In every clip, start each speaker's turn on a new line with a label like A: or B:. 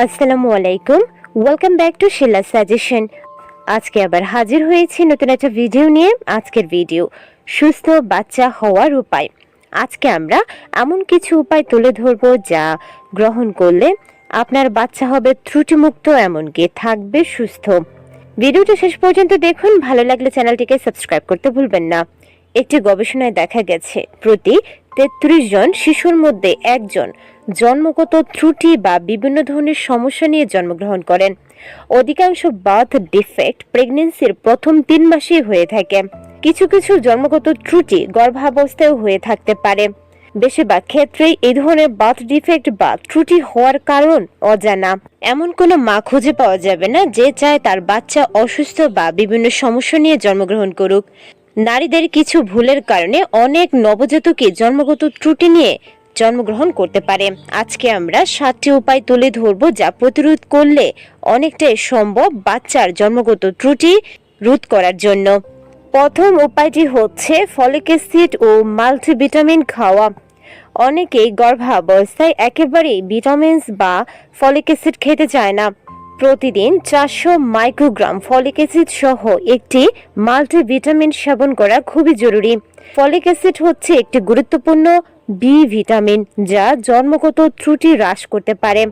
A: আসসালামু আলাইকুম। Welcome back to Shila suggestion. আজকে আবার হাজির হয়েছি নতুন একটা ভিডিও নিয়ে। আজকের ভিডিও সুস্থ বাচ্চা হওয়ার উপায়। আজকে আমরা এমন কিছু উপায় তুলে ধরব যা গ্রহণ করলে আপনার বাচ্চা হবে ত্রুটিমুক্ত, এমনকি থাকবে সুস্থ। ভিডিওটা শেষ পর্যন্ত দেখুন। ভালো লাগলে চ্যানেলটিকে সাবস্ক্রাইব করতে ভুলবেন না। একটি গবেষণায় দেখা গেছে প্রতি ৩৩ জন শিশুর মধ্যে একজন জন্মগত ত্রুটি বা বিভিন্ন ধরনের সমস্যা নিয়ে জন্মগ্রহণ করেন। অধিকাংশ বার্থ ডিফেক্ট প্রেগন্যান্সির প্রথম ৩ মাসেই হয়ে থাকে। কিছু কিছু জন্মগত ত্রুটি গর্ভাবস্থায়ও হয়ে থাকতে পারে। বেশিরভাগ ক্ষেত্রেই এই ধরনের বার্থ ডিফেক্ট বা ত্রুটি হওয়ার কারণ অজানা। এমন কোনো মা খুঁজে পাওয়া যাবে না যে চায় তার বাচ্চা অসুস্থ বা বিভিন্ন সমস্যা নিয়ে জন্মগ্রহণ করুক। নারীদের কিছু ভুলের কারণে অনেক নবজাতকই জন্মগত ত্রুটি নিয়ে জন্মগ্রহণ করতে পারে। আজকে আমরা 7টি উপায় তুলে ধরব যা প্রতিরোধ করলে অনেকটাই সম্ভব বাচ্চার জন্মগত ত্রুটি রোধ করার জন্য। প্রথম উপায়টি হচ্ছে ফলিক অ্যাসিড ও মাল্টিভিটামিন খাওয়া। অনেকেই গর্ভাবস্থায় একেবারেই ভিটামিনস বা ফলিক অ্যাসিড খেতে চায় না। প্রতিদিন 400 মাইক্রোগ্রাম ফলিক অ্যাসিড সহ একটি মাল্টিভিটামিন সেবন করা খুবই জরুরি। ফলিক অ্যাসিড হচ্ছে একটি গুরুত্বপূর্ণ বি ভিটামিন যা জন্মগত ত্রুটি হ্রাস করতে পারে।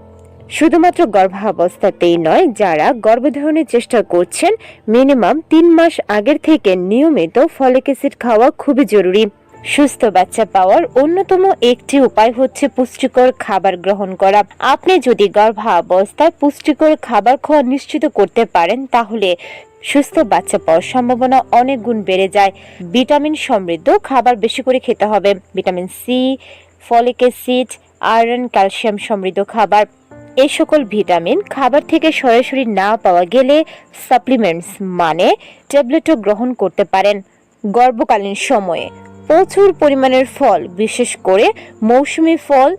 A: শুধুমাত্র গর্ভাবস্থাতেই নয়, যারা গর্ভধারণের চেষ্টা করছেন মিনিমাম 3 মাস আগের থেকে নিয়মিত ফলিক অ্যাসিড খাওয়া খুবই জরুরি। সুস্থ বাচ্চা পাওয়ার অন্যতম একটি উপায় হচ্ছে পুষ্টিকর খাবার গ্রহণ করা। আপনি যদি গর্ভাবস্থায় পুষ্টিকর খাবার খাওয়া নিশ্চিত করতে পারেন তাহলে সুস্থ বাচ্চা পাওয়ার সম্ভাবনা অনেক গুণ বেড়ে যায়। ভিটামিন সমৃদ্ধ খাবার বেশি করে খেতে হবে। Vitamin C, folic acid, iron, calcium সমৃদ্ধ খাবার। এই সকল ভিটামিন খাবার থেকে সরাসরি না পাওয়া গেলে সাপ্লিমেন্টস মানে ট্যাবলেটও গ্রহণ করতে পারেন। গর্ভকালীন সময়ে প্রচুর পরিমাণের ফল, বিশেষ করে মৌসুমী ফল,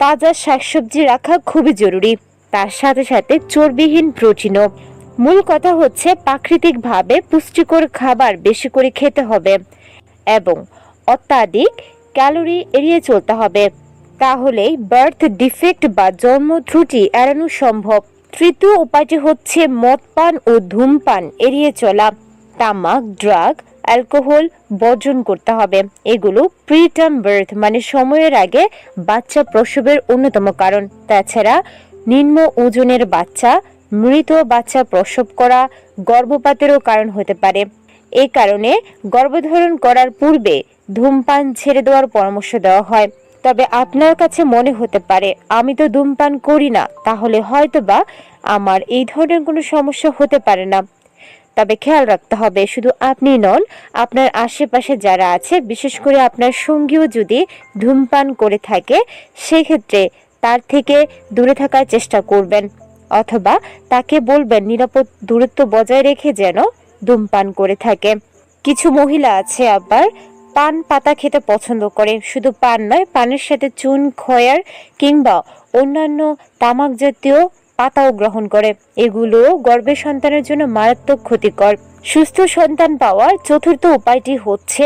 A: তাজা শাকসবজি রাখা খুবই জরুরি। তার সাথে সাথে চর্বিহীন প্রোটিনও। মূল কথা হচ্ছে প্রাকৃতিকভাবে পুষ্টিকর খাবার বেশি করে খেতে হবে এবং অত্যাধিক ক্যালোরি এড়িয়ে চলতে হবে। তাহলেই বার্থ ডিফেক্ট বা জন্ম ত্রুটি এড়ানো সম্ভব। তৃতীয় উপায়টি হচ্ছে মদ পান ও ধূমপান এড়িয়ে চলা। তামাক, ড্রাগ, অ্যালকোহল বর্জন করতে হবে। এগুলো প্রিটার্ম বার্থ মানে সময়ের আগে বাচ্চা প্রসবের অন্যতম কারণ। তাছাড়া নিম্ন ওজনের বাচ্চা, মৃত বাচ্চা প্রসব করা গর্ভপাতেরও কারণ হতে পারে। এই কারণে গর্ভধারণ করার পূর্বে ধূমপান ছেড়ে দেওয়ার পরামর্শ দেওয়া হয়। তবে আপনার কাছে মনে হতে পারে আমি তো ধূমপান করি না, তাহলে হয়তোবা আমার এই ধরনের কোনো সমস্যা হতে পারে না। তবে খেয়াল রাখতে হবে শুধু আপনি নন, আপনার আশেপাশে যারা আছে, বিশেষ করে আপনার সঙ্গীও যদি ধূমপান করে থাকে সেক্ষেত্রে তার থেকে দূরে থাকার চেষ্টা করবেন অথবা তাকে বলবেন নিরাপদ দূরত্ব বজায় রেখে যেন ধূমপান করে থাকে। কিছু মহিলা আছে আবার পান পাতা খেতে পছন্দ করে। শুধু পান নয়, পানের সাথে চুন, খয়ার কিংবা অন্যান্য তামাক জাতীয় পাতাও গ্রহণ করে। এগুলো গর্ভের সন্তানের জন্য মারাত্মক ক্ষতিকর। সুস্থ সন্তান পাওয়ার চতুর্থ উপায়টি হচ্ছে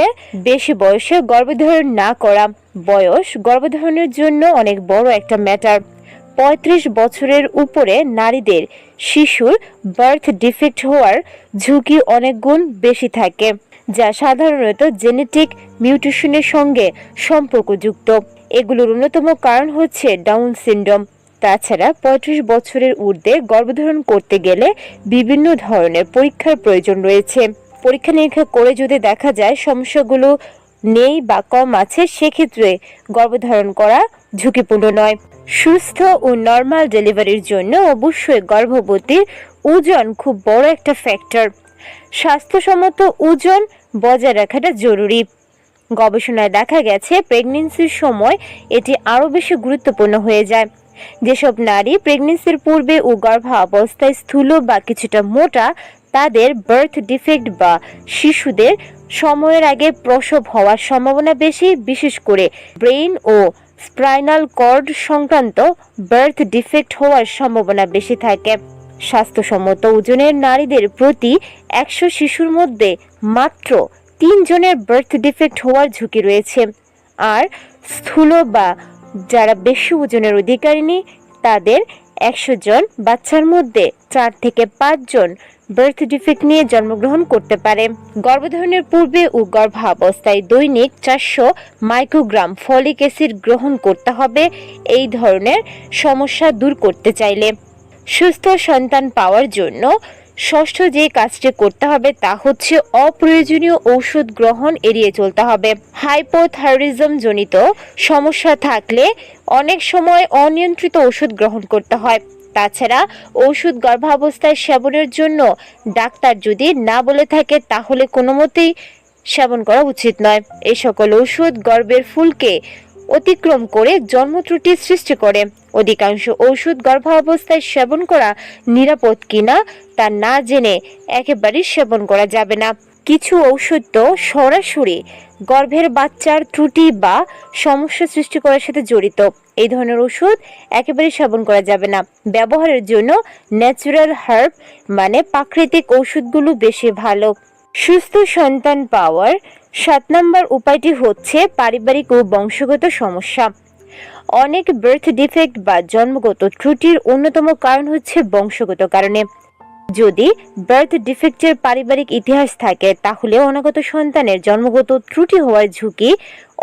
A: বেশি বয়সে গর্ভধারণ না করা। বয়স গর্ভধারণের জন্য অনেক বড় একটা ম্যাটার। 35 বছরের উপরে নারীদের শিশুর বার্থ ডিফেক্ট হওয়ার ঝুঁকি অনেক গুণ বেশি থাকে, যা সাধারণত জেনেটিক মিউটেশনের সঙ্গে সম্পর্কযুক্ত। এগুলোর অন্যতম কারণ হচ্ছে ডাউন সিনড্রোম। তাছাড়া 35 বছরের ঊর্ধ্বে গর্ভধারণ করতে গেলে বিভিন্ন ধরনের পরীক্ষার প্রয়োজন রয়েছে। পরীক্ষা নিরীক্ষা করে যদি দেখা যায় সমস্যাগুলো নেই বা কম আছে, সেক্ষেত্রে গর্ভধারণ করা ঝুঁকিপূর্ণ নয়। সুস্থ ও নর্মাল ডেলিভারির জন্য অবশ্যই গর্ভবতীর ওজন খুব বড় একটা ফ্যাক্টর। স্বাস্থ্যসম্মত ওজন বজায় রাখাটা জরুরি। গবেষণায় দেখা গেছে প্রেগন্যান্সির সময় এটি আরও বেশি গুরুত্বপূর্ণ হয়ে যায়। যেসব নারী প্রেগন্যান্সির পূর্বে ও গর্ভাবস্থায় স্থূল বা কিছুটা মোটা, তাদের বার্থ ডিফেক্ট বা শিশুদের সময়ের আগে প্রসব হওয়ার সম্ভাবনা বেশি। বিশেষ করে ব্রেইন ও স্পাইনাল কর্ড সংক্রান্ত বার্থ ডিফেক্ট হওয়ার সম্ভাবনা বেশি থাকে। স্বাস্থ্যসম্মত ওজনের নারীদের প্রতি 100 শিশুর মধ্যে মাত্র 3 জনের বার্থ ডিফেক্ট হওয়ার ঝুঁকি রয়েছে। আর স্থূল বা যারা বেশি ওজনের অধিকারিণী তাদের 100 জন বাচ্চার মধ্যে 4 থেকে 5 জন বার্থ ডিফেক্ট নিয়ে জন্মগ্রহণ করতে পারে। গর্ভধারণের পূর্বে ও গর্ভাবস্থায় দৈনিক 400 মাইক্রোগ্রাম ফলিক অ্যাসিড গ্রহণ করতে হবে এই ধরনের সমস্যা দূর করতে চাইলে। সুস্থ সন্তান পাওয়ার জন্য ষষ্ঠ যে কাজটি করতে হবে তা হচ্ছে অপ্রয়োজনীয় ঔষধ গ্রহণ এড়িয়ে চলতে হবে। হাইপোথাইরয়েডিজম জনিত সমস্যা থাকলে অনেক সময় অনিয়ন্ত্রিত ওষুধ গ্রহণ করতে হয়। তাছাড়া ওষুধ গর্ভাবস্থায় সেবনের জন্য ডাক্তার যদি না বলে থাকে তাহলে কোনো মতেই সেবন করা উচিত নয়। এই সকল ওষুধ গর্ভের ফুলকে অতিক্রম করে জন্মত্রুটি সৃষ্টি করে। অধিকাংশ ওষুধ গর্ভাবস্থায় সেবন করা নিরাপদ কিনা তা না জেনে একেবারেই সেবন করা যাবে না। কিছু ঔষধ তো সরাসরি গর্ভের বাচ্চার ত্রুটি বা সমস্যা সৃষ্টি করার সাথে জড়িত। এই ধরনের ওষুধ একেবারেই সেবন করা যাবে না। ব্যবহারের জন্য ন্যাচারাল হার্ব মানে প্রাকৃতিক ওষুধগুলো বেশি ভালো। সুস্থ সন্তান পাওয়ার 7 নম্বর উপায়টি হচ্ছে পারিবারিক ও বংশগত সমস্যা। অনেক বার্থ ডিফেক্ট বা জন্মগত ত্রুটির অন্যতম কারণ হচ্ছে বংশগত কারণে। যদি বার্থ ডিফেক্টের পারিবারিক ইতিহাস থাকে তাহলে অনাগত সন্তানের জন্মগত ত্রুটি হওয়ার ঝুঁকি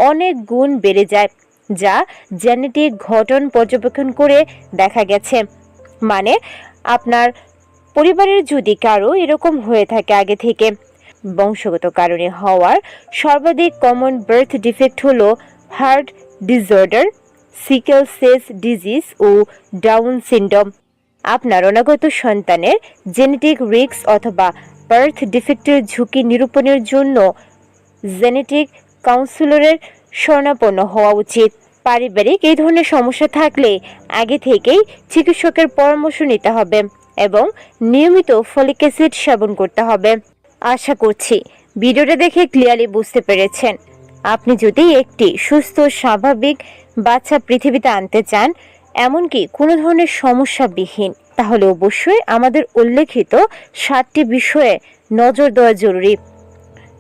A: অনেক গুণ বেড়ে যায়, যা জেনেটিক ঘটন পর্যবেক্ষণ করে দেখা গেছে। মানে আপনার পরিবারের যদি কারো এরকম হয়ে থাকে আগে থেকে। বংশগত কারণে হওয়ার সর্বাধিক কমন বার্থ ডিফেক্ট হলো heart disorder, sickle cell disease ও ডাউন সিনড্রোম। আপনার অনাগত সন্তানের জেনেটিক রিস্ক অথবা বার্থ ডিফেক্টের ঝুঁকি নিরূপণের জন্য জেনেটিক কাউন্সিলরের শরণাপন্ন হওয়া উচিত। পারিবারিক এই ধরনের সমস্যা থাকলে আগে থেকেই চিকিৎসকের পরামর্শ নিতে হবে এবং নিয়মিত ফলিক অ্যাসিড সেবন করতে হবে। আশা করছি ভিডিওটা দেখে ক্লিয়ারলি বুঝতে পেরেছেন। আপনি যদি একটি সুস্থ স্বাভাবিক বাচ্চা পৃথিবীতে আনতে চান, এমনকি কোনো ধরনের সমস্যাবিহীন, তাহলে অবশ্যই আমাদের উল্লেখিত 7টি বিষয়ে নজর দেওয়া জরুরি।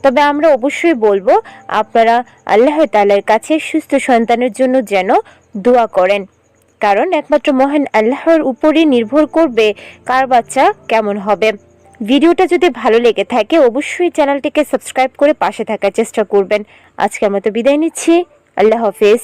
A: তবে আমরা অবশ্যই বলবো আপনারা আল্লাহ তাআলার কাছে সুস্থ সন্তানের জন্য যেন দোয়া করেন, কারণ একমাত্র মহান আল্লাহর উপরই নির্ভর করবে কার বাচ্চা কেমন হবে। ভিডিওটা যদি ভালো লেগে থাকে অবশ্যই চ্যানেলটিকে সাবস্ক্রাইব করে পাশে থাকার চেষ্টা করবেন। আজকের মতো বিদায় নিচ্ছি। আল্লাহ হাফেজ।